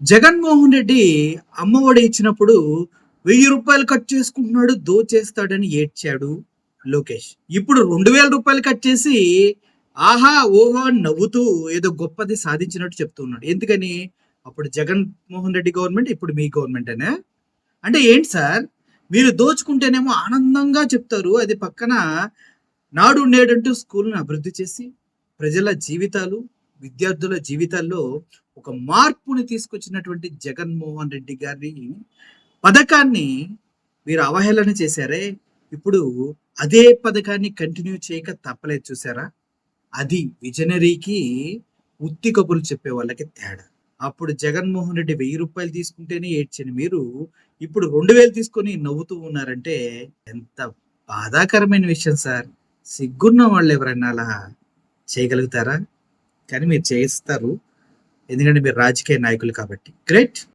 జగన్మోహన్ రెడ్డి అమ్మఒడి ఇచ్చినప్పుడు 1000 రూపాయలు కట్ చేసుకుంటున్నాడు, దోచేస్తాడని ఏడ్చాడు లోకేష్. ఇప్పుడు 2000 రూపాయలు కట్ చేసి ఆహా ఓహో అని నవ్వుతూ ఏదో గొప్పది సాధించినట్టు చెప్తూ ఉన్నాడు. ఎందుకని? అప్పుడు జగన్మోహన్ రెడ్డి గవర్నమెంట్, ఇప్పుడు మీ గవర్నమెంట్ అనే. అంటే ఏంటి సార్, మీరు దోచుకుంటేనేమో ఆనందంగా చెప్తారు, అది పక్కన నాడు నేడంటూ స్కూల్ని అభివృద్ధి చేసి ప్రజల జీవితాలు, విద్యార్థుల జీవితాల్లో ఒక మార్పుని తీసుకొచ్చినటువంటి జగన్మోహన్ రెడ్డి గారి పథకాన్ని మీరు అవహేళన చేశారే, ఇప్పుడు అదే పథకాన్ని కంటిన్యూ చేయక తప్పలేదు చూసారా? అది విజనరీకి, ఉత్తి కబుర్లు చెప్పే వాళ్ళకి తేడా. అప్పుడు జగన్మోహన్ రెడ్డి 1000 రూపాయలు తీసుకుంటేనే ఏడ్చని మీరు ఇప్పుడు 2000 తీసుకొని నవ్వుతూ ఉన్నారంటే ఎంత బాధాకరమైన విషయం సార్. సిగ్గున్న వాళ్ళు ఎవరైనా అలా చేయగలుగుతారా? కానీ మీరు చేస్తారు. ఎందుకంటే మీరు రాజకీయ నాయకులు కాబట్టి. గ్రేట్.